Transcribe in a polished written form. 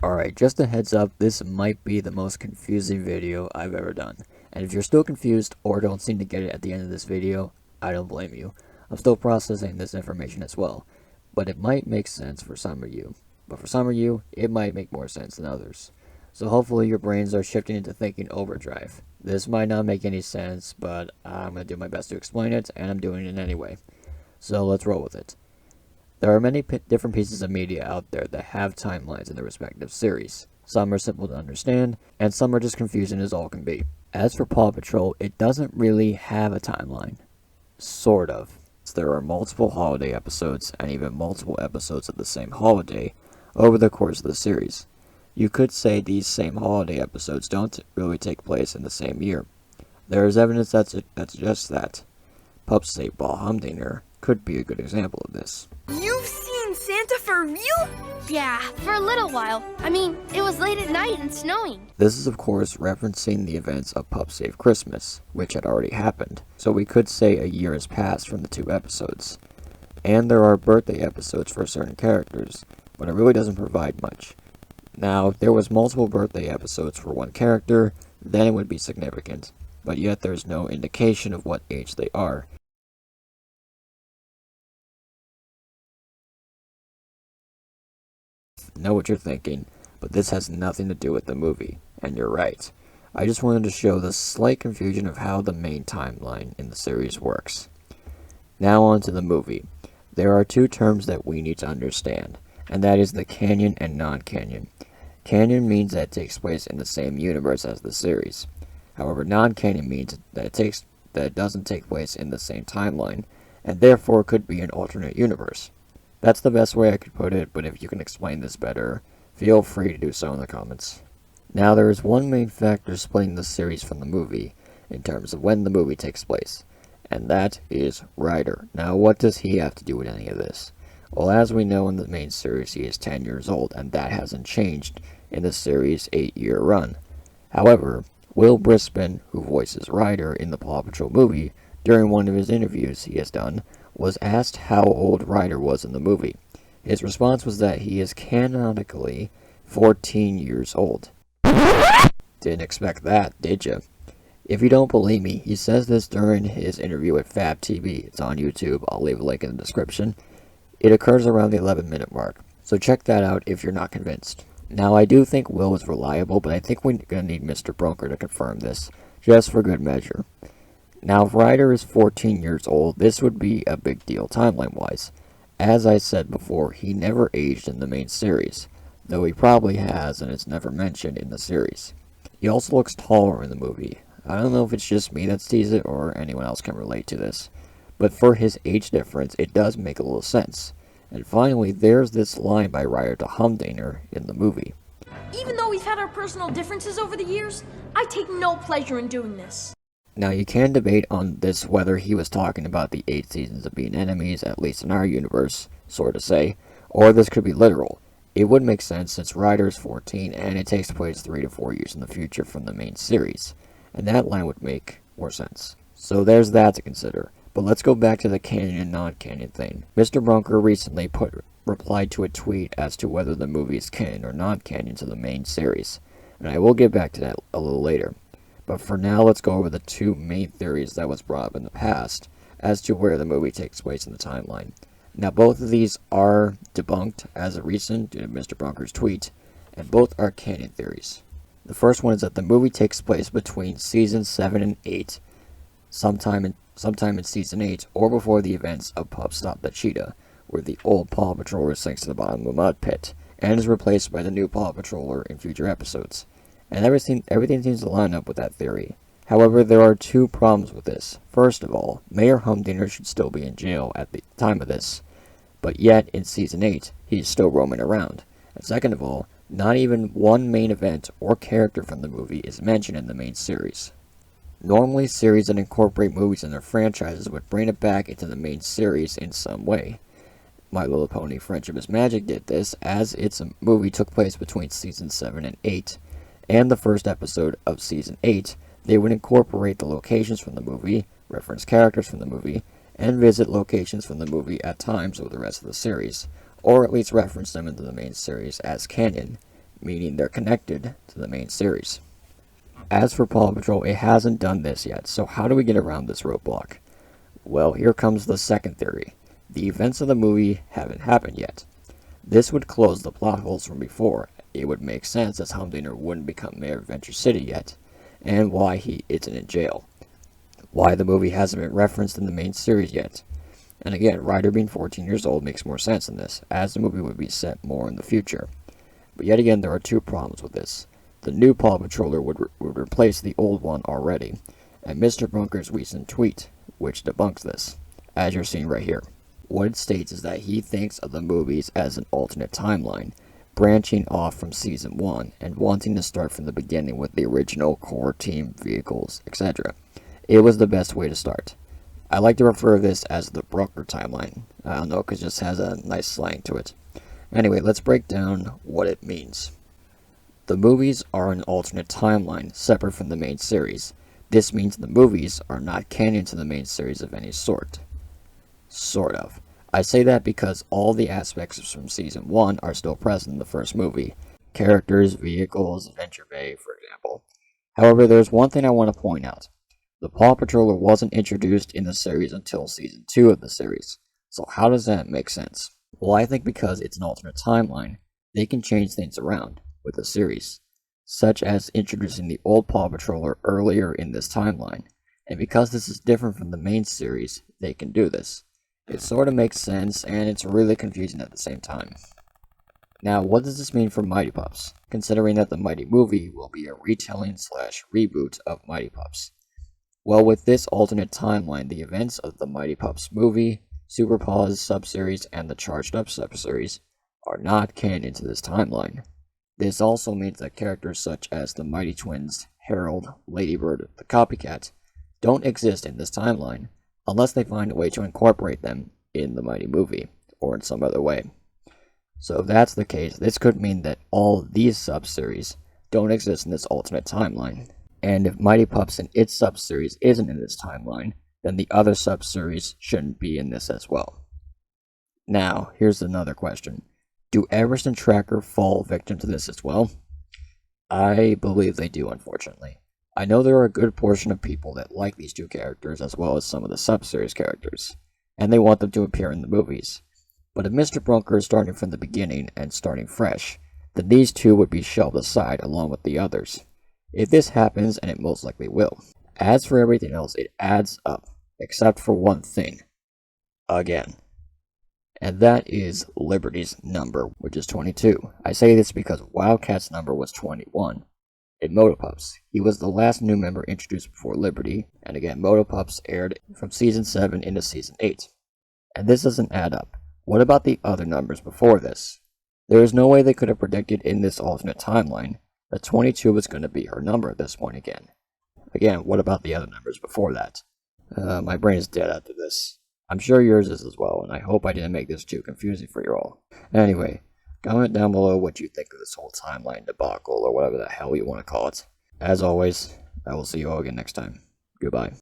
Alright, just a heads up, this might be the most confusing video I've ever done. And if you're still confused or don't seem to get it at the end of this video, I don't blame you. I'm still processing this information as well. But it might make sense for some of you. But for some of you, it might make more sense than others. So hopefully your brains are shifting into thinking overdrive. This might not make any sense, but I'm going to do my best to explain it, and I'm doing it anyway. So let's roll with it. There are many different pieces of media out there that have timelines in their respective series. Some are simple to understand, and some are just confusing as all can be. As for Paw Patrol, it doesn't really have a timeline. Sort of. There are multiple holiday episodes, and even multiple episodes of the same holiday, over the course of the series. You could say these same holiday episodes don't really take place in the same year. There is evidence that suggests that. Pups Save Ball Humdinger could be a good example of this. You've seen Santa for real? Yeah, for a little while. I mean, it was late at night and snowing. This is of course referencing the events of Pups Save Christmas, which had already happened, so we could say a year has passed from the two episodes. And there are birthday episodes for certain characters, but it really doesn't provide much. Now, if there was multiple birthday episodes for one character, then it would be significant, but yet there's no indication of what age they are. Know what you're thinking, but this has nothing to do with the movie, and you're right. I just wanted to show the slight confusion of how the main timeline in the series works. Now on to the movie. There are two terms that we need to understand, and that is the canon and non-canon. Canon means that it takes place in the same universe as the series. However, non-canon means that it doesn't take place in the same timeline, and therefore could be an alternate universe. That's the best way I could put it, but if you can explain this better, feel free to do so in the comments. Now there is one main factor splitting the series from the movie, in terms of when the movie takes place, and that is Ryder. Now what does he have to do with any of this? Well, as we know in the main series, he is 10 years old, and that hasn't changed in the series' 8-year run. However, Will Brisbane, who voices Ryder in the Paw Patrol movie, during one of his interviews he has done, was asked how old Ryder was in the movie. His response was that he is canonically 14 years old. Didn't expect that, did you? If you don't believe me, he says this during his interview at Fab TV. It's on YouTube. I'll leave a link in the description. It occurs around the 11-minute mark, so check that out if you're not convinced. Now, I do think Will is reliable, but I think we're going to need Mr. Brunker to confirm this, just for good measure. Now, if Ryder is 14 years old, this would be a big deal timeline-wise. As I said before, he never aged in the main series, though he probably has and it's never mentioned in the series. He also looks taller in the movie. I don't know if it's just me that sees it or anyone else can relate to this, but for his age difference, it does make a little sense. And finally, there's this line by Ryder to Humdinger in the movie. Even though we've had our personal differences over the years, I take no pleasure in doing this. Now, you can debate on this whether he was talking about the 8 seasons of being enemies, at least in our universe, sort of say, or this could be literal. It would make sense since Ryder is 14 and it takes place 3 to 4 years in the future from the main series, and that line would make more sense. So there's that to consider. But let's go back to the canon and non-canon thing. Mr. Brunker recently replied to a tweet as to whether the movie is canon or non-canon to the main series, and I will get back to that a little later. But for now, let's go over the two main theories that was brought up in the past as to where the movie takes place in the timeline. Now, both of these are debunked as of recent due to Mr. Brunker's tweet, and both are canon theories. The first one is that the movie takes place between seasons 7 and 8, sometime in season 8, or before the events of Pup Stop the Cheetah, where the old Paw Patroller sinks to the bottom of a mud pit, and is replaced by the new Paw Patroller in future episodes. And everything seems to line up with that theory. However, there are two problems with this. First of all, Mayor Humdinger should still be in jail at the time of this, but yet in season 8, he is still roaming around. And second of all, not even one main event or character from the movie is mentioned in the main series. Normally, series that incorporate movies in their franchises would bring it back into the main series in some way. My Little Pony Friendship is Magic did this, as its movie took place between seasons 7 and 8, and the first episode of season 8, they would incorporate the locations from the movie, reference characters from the movie, and visit locations from the movie at times over the rest of the series, or at least reference them into the main series as canon. meaning they're connected to the main series. As for Paw Patrol, it hasn't done this yet, so how do we get around this roadblock? Well, here comes the second theory. The events of the movie haven't happened yet. This would close the plot holes from before. It would make sense as Humdinger wouldn't become mayor of Venture City yet, and why he isn't in jail. Why the movie hasn't been referenced in the main series yet. And again, Ryder being 14 years old makes more sense in this, as the movie would be set more in the future. But yet again, there are two problems with this. The new Paw Patroller would replace the old one already, and Mr. Brunker's recent tweet, which debunks this, as you're seeing right here. What it states is that he thinks of the movies as an alternate timeline, branching off from Season 1 and wanting to start from the beginning with the original core team, vehicles, etc. It was the best way to start. I like to refer to this as the Brunker timeline. I don't know, because it just has a nice slang to it. Anyway, let's break down what it means. The movies are an alternate timeline, separate from the main series. This means the movies are not canon to the main series of any sort. Sort of. I say that because all the aspects from Season 1 are still present in the first movie. Characters, vehicles, Adventure Bay, for example. However, there's one thing I want to point out. The Paw Patroller wasn't introduced in the series until Season 2 of the series. So how does that make sense? Well, I think because it's an alternate timeline, they can change things around with the series, such as introducing the old Paw Patroller earlier in this timeline. And because this is different from the main series, they can do this. It sort of makes sense, and it's really confusing at the same time. Now, what does this mean for Mighty Pups, considering that the Mighty movie will be a retelling / reboot of Mighty Pups? Well, with this alternate timeline, the events of the Mighty Pups movie, Super Paws subseries, and the Charged Up subseries are not canon to this timeline. This also means that characters such as the Mighty Twins, Harold, Ladybird, the Copycat, don't exist in this timeline, unless they find a way to incorporate them in the Mighty movie, or in some other way. So if that's the case, this could mean that all these subseries don't exist in this alternate timeline. And if Mighty Pups and its subseries isn't in this timeline, then the other subseries shouldn't be in this as well. Now, here's another question. Do Everest and Tracker fall victim to this as well? I believe they do, unfortunately. I know there are a good portion of people that like these two characters as well as some of the subseries characters, and they want them to appear in the movies. But if Mr. Brunker is starting from the beginning and starting fresh, then these two would be shelved aside along with the others. If this happens, and it most likely will. As for everything else, it adds up, except for one thing. Again. And that is Liberty's number, which is 22. I say this because Wildcat's number was 21. In Motopups, he was the last new member introduced before Liberty, and again, Motopups aired from Season 7 into Season 8. And this doesn't add up. What about the other numbers before this? There is no way they could have predicted in this alternate timeline that 22 was going to be her number at this point again. Again, what about the other numbers before that? My brain is dead after this. I'm sure yours is as well, and I hope I didn't make this too confusing for you all. Anyway, comment down below what you think of this whole timeline debacle, or whatever the hell you want to call it. As always, I will see you all again next time. Goodbye.